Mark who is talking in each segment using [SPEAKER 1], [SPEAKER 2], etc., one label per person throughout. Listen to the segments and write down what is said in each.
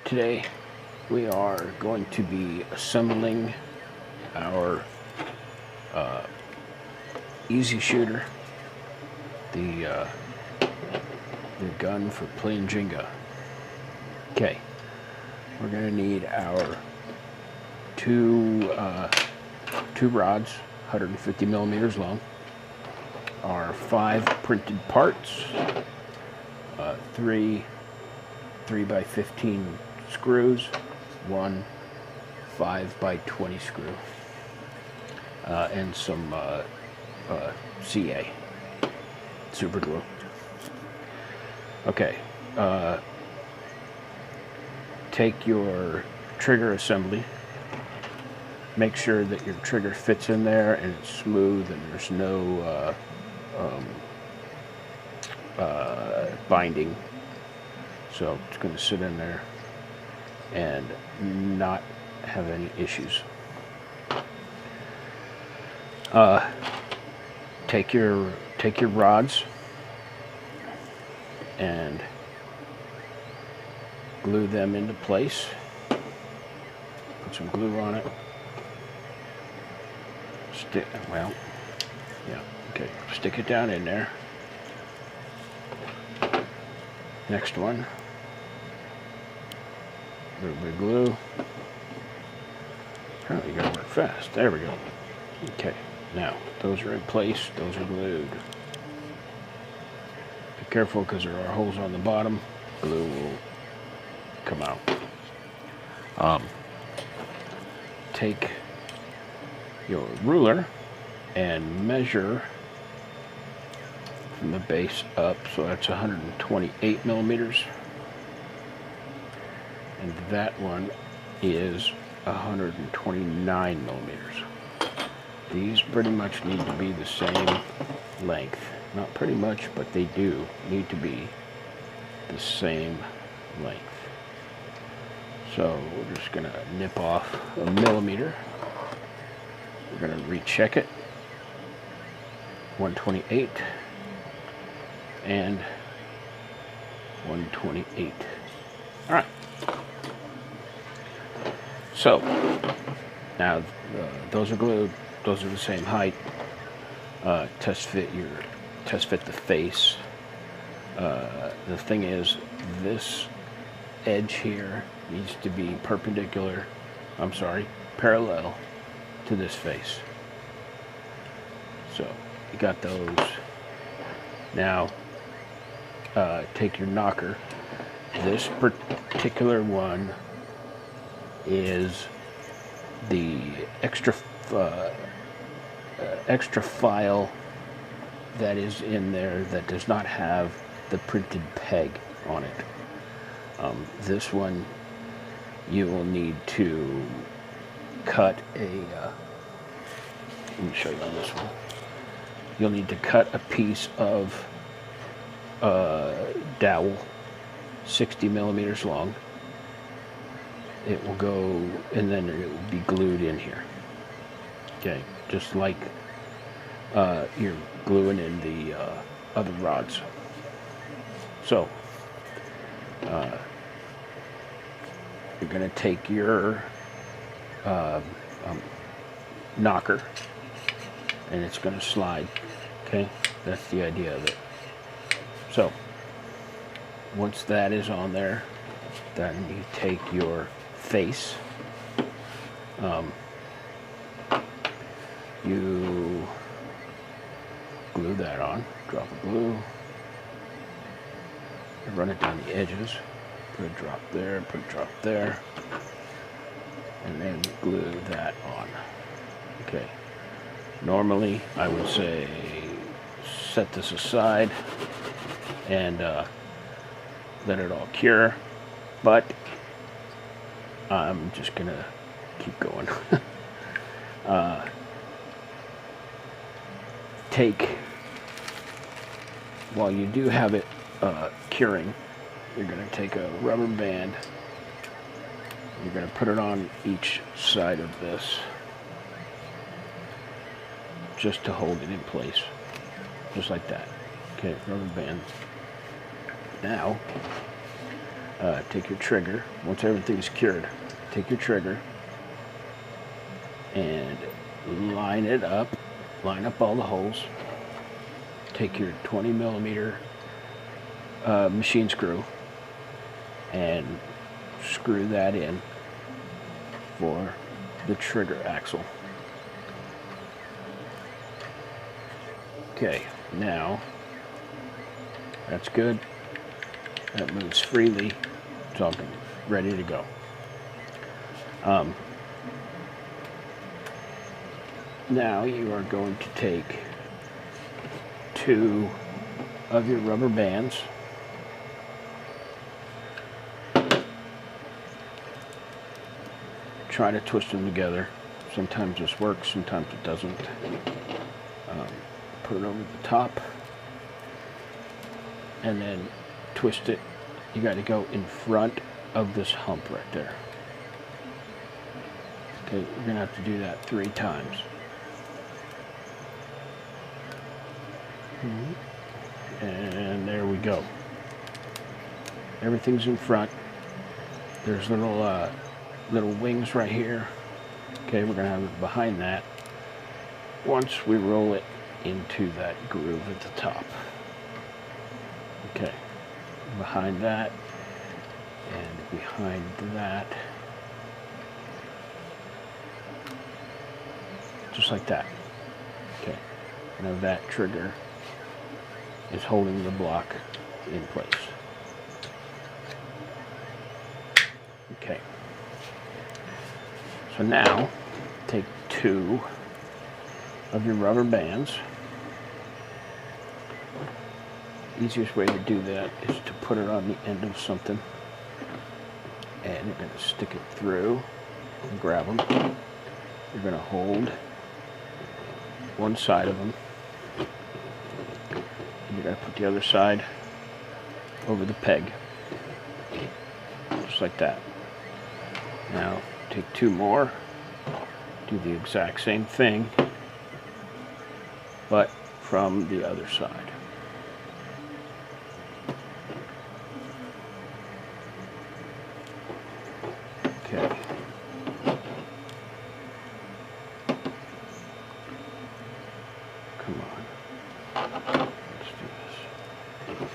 [SPEAKER 1] Today we are going to be assembling our easy shooter, the gun for playing Jenga. Okay, we're going to need our two rods, 150 millimeters long, our 5 printed parts, 3 3x15 screws, 1 5x20 screw, and some CA, super glue. Okay, take your trigger assembly, make sure that your trigger fits in there and it's smooth and there's no binding. So it's going to sit in there and not have any issues. Take your rods and glue them into place. Put some glue on it. Stick it down in there. Next one. A little bit of glue. Apparently you gotta work fast. There we go. Okay, now those are in place, those are glued. Be careful because there are holes on the bottom. Glue will come out. Take your ruler and measure from the base up, so that's 128 millimeters. And that one is 129 millimeters. These pretty much need to be the same length. Not pretty much, but they do need to be the same length. So we're just gonna nip off a millimeter. We're gonna recheck it. 128 and 128. All right. So now those are glued. Those are the same height. Test fit the face. The thing is, this edge here needs to be parallel to this face. So you got those. Now take your knocker. This particular one is the extra file that is in there that does not have the printed peg on it. This one you will need to cut a let me show you on this one. You'll need to cut a piece of dowel 60 millimeters long. It will go, and then it will be glued in here. Okay, just like you're gluing in the other rods. So you're going to take your knocker, and it's going to slide. Okay, that's the idea of it. So once that is on there, then you take your face, you glue that on, drop of glue, run it down the edges, put a drop there, put a drop there, and then glue that on. Okay, normally I would say set this aside and let it all cure, but I'm just gonna keep going. While you do have it curing, you're gonna take a rubber band, you're gonna put it on each side of this just to hold it in place, just like that. Okay, rubber band. Now take your trigger. Once everything's cured, take your trigger and line it up. Line up all the holes. Take your 20 millimeter machine screw and screw that in for the trigger axle. Okay, now that's good. That moves freely. It's all ready to go. Now you are going to take 2 of your rubber bands, try to twist them together. Sometimes this works, sometimes it doesn't. Put it over the top and then twist it. You got to go in front of this hump right there. Okay, you're gonna have to do that 3 times. And there we go. Everything's in front. There's little wings right here. Okay, we're gonna have it behind that once we roll it into that groove at the top. Okay, behind that and behind that, just like that. Okay, now that trigger is holding the block in place. Okay, so now take 2 of your rubber bands. Easiest way to do that is to put it on the end of something, and you're going to stick it through and grab them. You're going to hold one side of them, and you're going to put the other side over the peg, just like that. Now take 2 more, do the exact same thing, but from the other side. Okay. Come on. Let's do this.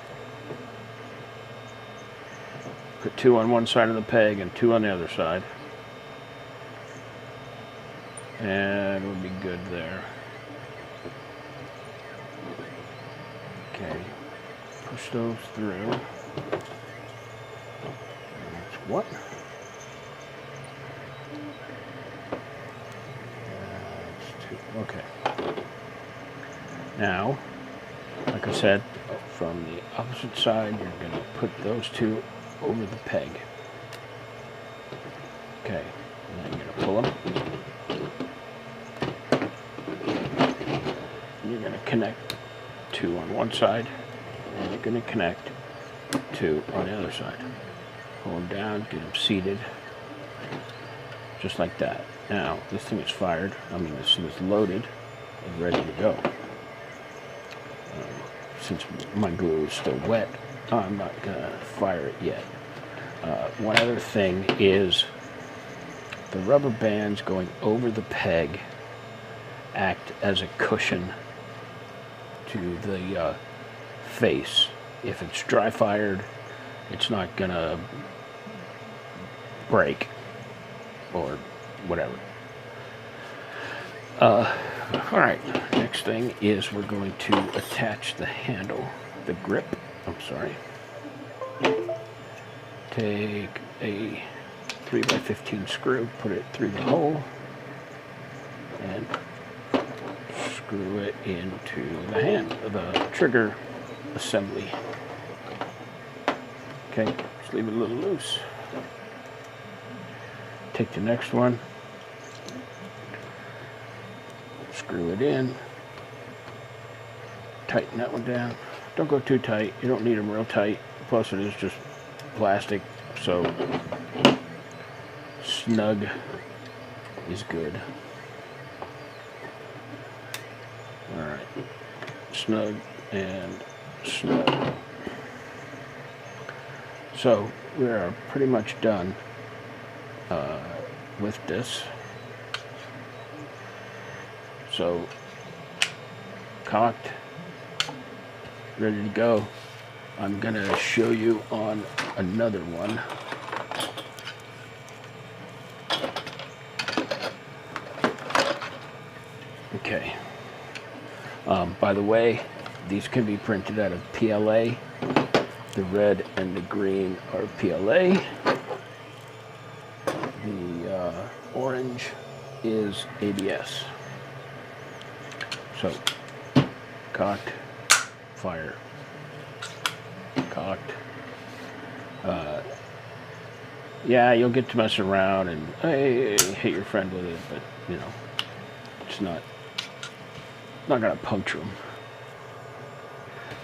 [SPEAKER 1] Put 2 on one side of the peg and 2 on the other side. And we'll be good there. Okay. Push those through. That's what? Okay. Now, like I said, from the opposite side, you're going to put those 2 over the peg. Okay. And then you're going to pull them. And you're going to connect 2 on one side, and you're going to connect 2 on the other side. Pull them down, get them seated, just like that. Now, this thing is fired. This thing is loaded and ready to go. Since my glue is still wet, I'm not gonna fire it yet. One other thing is the rubber bands going over the peg act as a cushion to the face. If it's dry fired, it's not gonna break or whatever. Alright, next thing is we're going to attach the handle, the grip, Take a 3x15 screw, put it through the hole, and screw it into the trigger assembly. Okay, just leave it a little loose. Take the next one, screw it in, tighten that one down. Don't go too tight, you don't need them real tight, plus it is just plastic, so snug is good. Alright, snug and snug. So we are pretty much done with this. So cocked, ready to go. I'm gonna show you on another one. Okay. By the way, these can be printed out of PLA. The red and the green are PLA. The orange is ABS. So, cocked, fire, cocked. Yeah, you'll get to mess around and hey, hit your friend with it, but you know, it's not gonna puncture them.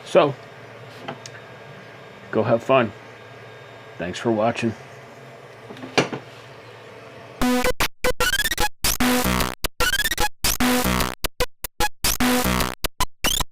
[SPEAKER 1] So, go have fun. Thanks for watching.